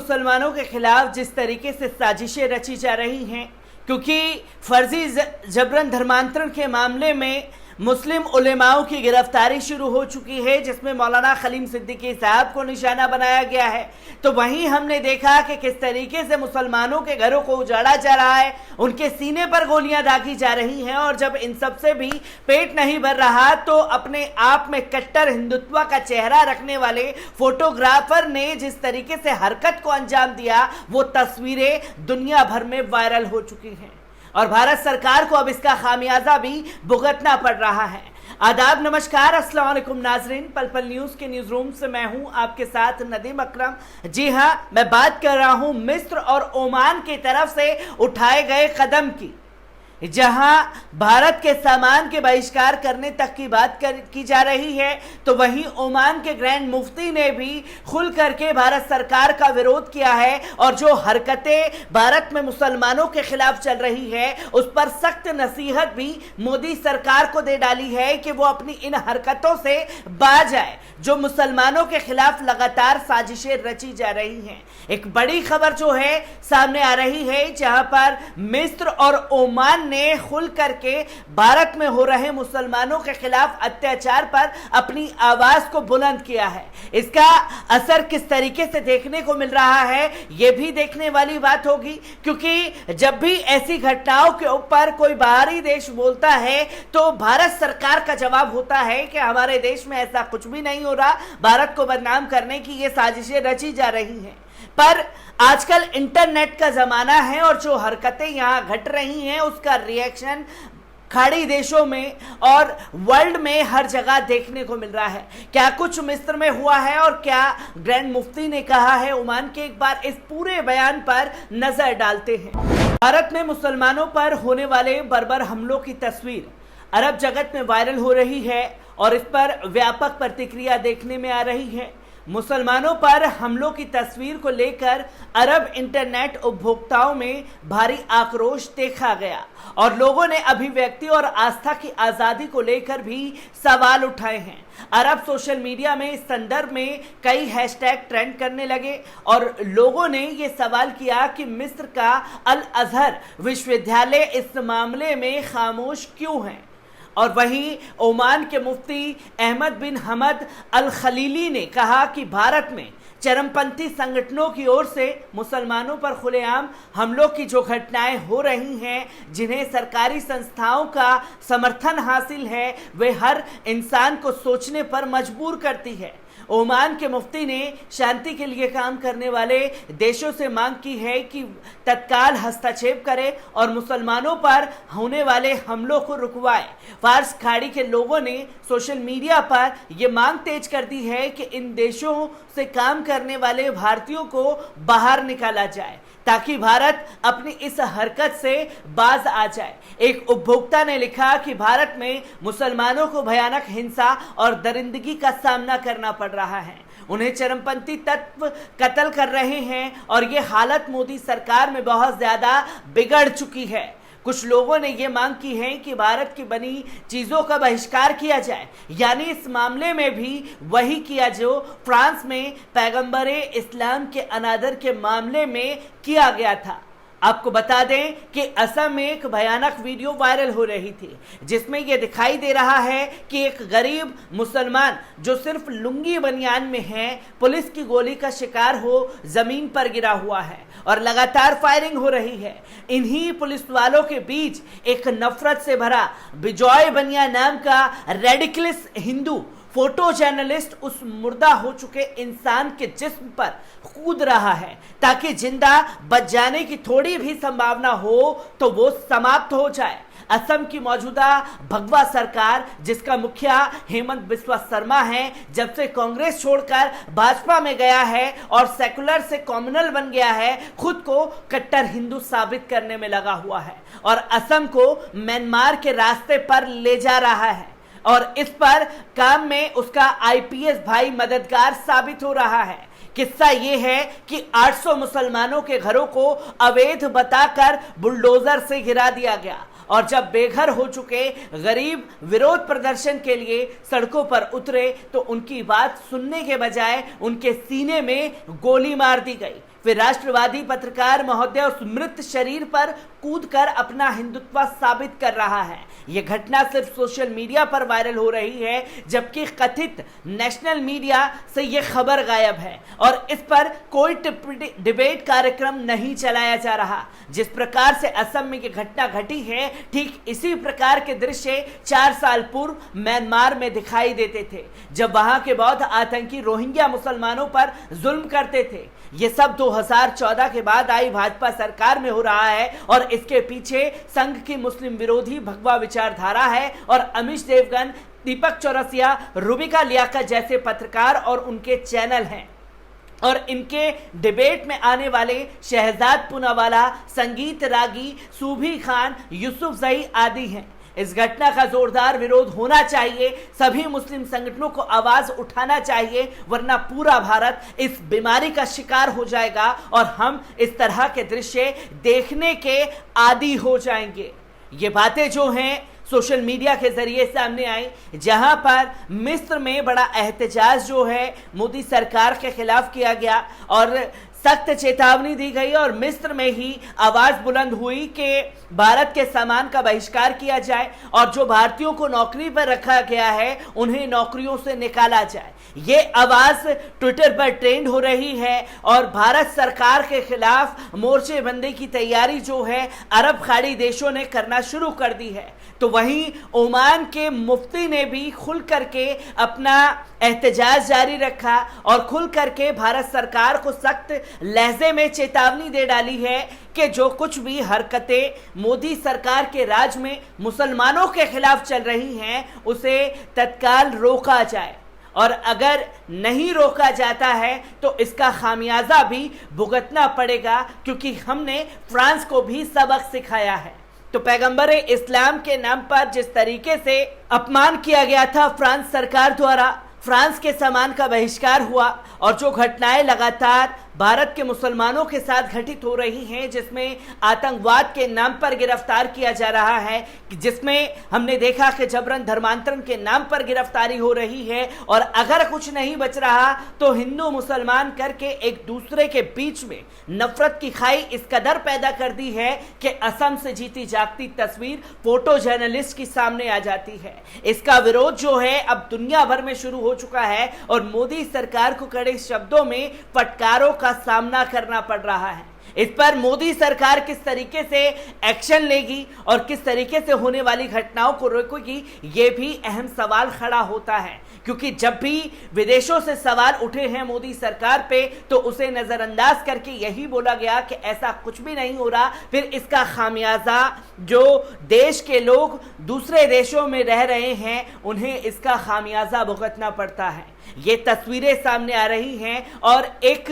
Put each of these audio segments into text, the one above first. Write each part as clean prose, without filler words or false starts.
मुसलमानों के खिलाफ जिस तरीके से साजिशें रची जा रही हैं, क्योंकि फर्जी जबरन धर्मांतरण के मामले में मुस्लिम उलेमाओं की गिरफ्तारी शुरू हो चुकी है, जिसमें मौलाना खलीम सिद्दीकी साहब को निशाना बनाया गया है। तो वहीं हमने देखा कि किस तरीके से मुसलमानों के घरों को उजाड़ा जा रहा है, उनके सीने पर गोलियां दागी जा रही हैं। और जब इन सब से भी पेट नहीं भर रहा तो अपने आप में कट्टर हिंदुत्व का चेहरा रखने वाले फोटोग्राफर ने जिस तरीके से हरकत को अंजाम दिया, वो तस्वीरें दुनिया भर में वायरल हो चुकी हैं और भारत सरकार को अब इसका खामियाजा भी भुगतना पड़ रहा है। आदाब, नमस्कार, अस्सलाम वालेकुम नाजरीन। पल पल न्यूज के न्यूज रूम से मैं हूं आपके साथ नदीम अकरम। जी हां, मैं बात कर रहा हूं मिस्र और ओमान की तरफ से उठाए गए कदम की, जहां भारत के सामान के बहिष्कार करने तक की बात की जा रही है, तो वहीं ओमान के ग्रैंड मुफ्ती ने भी खुल करके भारत सरकार का विरोध किया है और जो हरकतें भारत में मुसलमानों के खिलाफ चल रही है उस पर सख्त नसीहत भी मोदी सरकार को दे डाली है कि वो अपनी इन हरकतों से बाज आए जो मुसलमानों के खिलाफ लगातार साजिशें रची जा रही हैं। एक बड़ी खबर जो है सामने आ रही है, जहां पर मिस्र और ओमान ने खुल करके भारत में हो रहे मुसलमानों के खिलाफ अत्याचार पर अपनी आवाज को बुलंद किया है। इसका असर किस तरीके से देखने को मिल रहा है, यह भी देखने वाली बात होगी, क्योंकि जब भी ऐसी घटनाओं के ऊपर कोई बाहरी देश बोलता है तो भारत सरकार का जवाब होता है कि हमारे देश में ऐसा कुछ भी नहीं हो रहा, भारत को बदनाम करने की ये साजिशें रची जा रही हैं। पर आजकल इंटरनेट का जमाना है और जो हरकतें यहां घट रही हैं उसका रिएक्शन खाड़ी देशों में और वर्ल्ड में हर जगह देखने को मिल रहा है। क्या कुछ मिस्र में हुआ है और क्या ग्रैंड मुफ्ती ने कहा है ओमान के, एक बार इस पूरे बयान पर नजर डालते हैं। भारत में मुसलमानों पर होने वाले बर्बर हमलों की तस्वीर अरब जगत में वायरल हो रही है और इस पर व्यापक प्रतिक्रिया देखने में आ रही है। मुसलमानों पर हमलों की तस्वीर को लेकर अरब इंटरनेट उपभोक्ताओं में भारी आक्रोश देखा गया और लोगों ने अभिव्यक्ति और आस्था की आज़ादी को लेकर भी सवाल उठाए हैं। अरब सोशल मीडिया में इस संदर्भ में कई हैशटैग ट्रेंड करने लगे और लोगों ने ये सवाल किया कि मिस्र का अल अजहर विश्वविद्यालय इस मामले में खामोश क्यों है। और वहीं ओमान के मुफ्ती अहमद बिन हमद अल खलीली ने कहा कि भारत में चरमपंथी संगठनों की ओर से मुसलमानों पर खुलेआम हमलों की जो घटनाएं हो रही हैं, जिन्हें सरकारी संस्थाओं का समर्थन हासिल है, वे हर इंसान को सोचने पर मजबूर करती है। ओमान के मुफ्ती ने शांति के लिए काम करने वाले देशों से मांग की है कि तत्काल हस्तक्षेप करे और मुसलमानों पर होने वाले हमलों को रुकवाए। फारस खाड़ी के लोगों ने सोशल मीडिया पर यह मांग तेज कर दी है कि इन देशों से काम करने वाले भारतीयों को बाहर निकाला जाए ताकि भारत अपनी इस हरकत से बाज आ जाए। एक उपभोक्ता ने लिखा कि भारत में मुसलमानों को भयानक हिंसा और दरिंदगी का सामना करना पड़ रहा है, उन्हें चरमपंथी तत्व कत्ल कर रहे हैं और ये हालत मोदी सरकार में बहुत ज्यादा बिगड़ चुकी है। कुछ लोगों ने यह मांग की है कि भारत की बनी चीजों का बहिष्कार किया जाए, यानी इस मामले में भी वही किया जो फ्रांस में पैगंबरे इस्लाम के अनादर के मामले में किया गया था। आपको बता दें कि असम में एक भयानक वीडियो वायरल हो रही थी जिसमें यह दिखाई दे रहा है कि एक गरीब मुसलमान जो सिर्फ लुंगी बनियान में है, पुलिस की गोली का शिकार हो जमीन पर गिरा हुआ है और लगातार फायरिंग हो रही है। इन्हीं पुलिस वालों के बीच एक नफरत से भरा बिजॉय बनिया नाम का रेडिकलिस हिंदू फोटो जर्नलिस्ट उस मुर्दा हो चुके इंसान के जिस्म पर कूद रहा है ताकि जिंदा बच जाने की थोड़ी भी संभावना हो तो वो समाप्त हो जाए। असम की मौजूदा भगवा सरकार, जिसका मुखिया हेमंत बिस्वा शर्मा है, जब से कांग्रेस छोड़कर भाजपा में गया है और सेकुलर से कम्युनल बन गया है, खुद को कट्टर हिंदू साबित करने में लगा हुआ है और असम को म्यांमार के रास्ते पर ले जा रहा है और इस पर काम में उसका आईपीएस भाई मददगार साबित हो रहा है। किस्सा यह है कि 800 मुसलमानों के घरों को अवैध बताकर बुलडोजर से गिरा दिया गया और जब बेघर हो चुके गरीब विरोध प्रदर्शन के लिए सड़कों पर उतरे तो उनकी बात सुनने के बजाय उनके सीने में गोली मार दी गई। फिर राष्ट्रवादी पत्रकार महोदय उस मृत शरीर पर कूदकर अपना हिंदुत्व साबित कर रहा है। यह घटना सिर्फ सोशल मीडिया पर वायरल हो रही है, जबकि कथित नेशनल मीडिया से यह खबर गायब है और इस पर कोई डिबेट कार्यक्रम नहीं चलाया जा रहा। जिस प्रकार से असम में यह घटना घटी है, ठीक इसी प्रकार के दृश्य 4 साल पूर्व म्यांमार में दिखाई देते थे, जब वहां के बौद्ध आतंकी रोहिंग्या मुसलमानों पर जुल्म करते थे। यह सब 2014 के बाद आई भाजपा सरकार में हो रहा है और इसके पीछे संघ की मुस्लिम विरोधी भगवा विचारधारा है और अमीश देवगन, दीपक चौरसिया, रूबिका लियाकत जैसे पत्रकार और उनके चैनल हैं और इनके डिबेट में आने वाले शहजाद पूनावाला, संगीत रागी, सूभी खान, यूसुफ जई आदि हैं। इस घटना का जोरदार विरोध होना चाहिए। सभी मुस्लिम संगठनों को आवाज उठाना चाहिए, वरना पूरा भारत इस बीमारी का शिकार हो जाएगा और हम इस तरह के दृश्य देखने के आदी हो जाएंगे। ये बातें जो हैं सोशल मीडिया के जरिए सामने आई, जहां पर मिस्र में बड़ा एहतजाज जो है मोदी सरकार के खिलाफ किया गया और सख्त चेतावनी दी गई और मिस्र में ही आवाज बुलंद हुई कि भारत के सामान का बहिष्कार किया जाए और जो भारतीयों को नौकरी पर रखा गया है उन्हें नौकरियों से निकाला जाए। ये आवाज ट्विटर पर ट्रेंड हो रही है और भारत सरकार के खिलाफ मोर्चेबंदी की तैयारी जो है अरब खाड़ी देशों ने करना शुरू कर दी है। तो वहीं ओमान के मुफ्ती ने भी खुल करके अपना एहतजाज जारी रखा और खुल करके भारत सरकार को सख्त लहजे में चेतावनी दे डाली है कि जो कुछ भी हरकतें मोदी सरकार के राज में मुसलमानों के खिलाफ चल रही हैं उसे तत्काल रोका जाए और अगर नहीं रोका जाता है तो इसका खामियाजा भी भुगतना पड़ेगा, क्योंकि हमने फ्रांस को भी सबक सिखाया है। तो पैगंबर इस्लाम के नाम पर जिस तरीके से अपमान किया गया था फ्रांस सरकार द्वारा, फ्रांस के सामान का बहिष्कार हुआ और जो घटनाएं लगातार भारत के मुसलमानों के साथ घटित हो रही हैं, जिसमें आतंकवाद के नाम पर गिरफ्तार किया जा रहा है, जिसमें हमने देखा कि जबरन धर्मांतरण के नाम पर गिरफ्तारी हो रही है और अगर कुछ नहीं बच रहा तो हिंदू मुसलमान करके एक दूसरे के बीच में नफरत की खाई इस कदर पैदा कर दी है कि असम से जीती जागती तस्वीर फोटो जर्नलिस्ट की सामने आ जाती है। इसका विरोध जो है अब दुनिया भर में शुरू हो चुका है और मोदी सरकार को कड़े शब्दों में फटकारों का सामना करना पड़ रहा है। इस पर मोदी सरकार किस तरीके से एक्शन लेगी और किस तरीके से होने वाली घटनाओं को रोकेगी, ये भी अहम सवाल खड़ा होता है, क्योंकि जब भी विदेशों से सवाल उठे हैं मोदी सरकार पे तो उसे नजरअंदाज करके यही बोला गया कि ऐसा कुछ भी नहीं हो रहा। फिर इसका खामियाजा जो देश के लोग दूसरे देशों में रह रहे हैं उन्हें इसका खामियाजा भुगतना पड़ता है। ये तस्वीरें सामने आ रही हैं और एक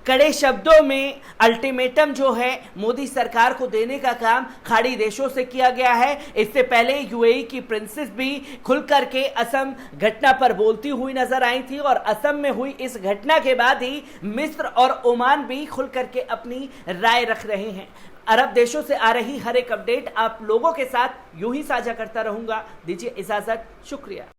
कड़े शब्दों में अल्टीमेटम जो है मोदी सरकार को देने का काम खाड़ी देशों से किया गया है। इससे पहले यूएई की प्रिंसेस भी खुल करके असम घटना पर बोलती हुई नजर आई थी और असम में हुई इस घटना के बाद ही मिस्र और ओमान भी खुल करके अपनी राय रख रहे हैं। अरब देशों से आ रही हर एक अपडेट आप लोगों के साथ यूं ही साझा करता रहूंगा। दीजिए इजाजत, शुक्रिया।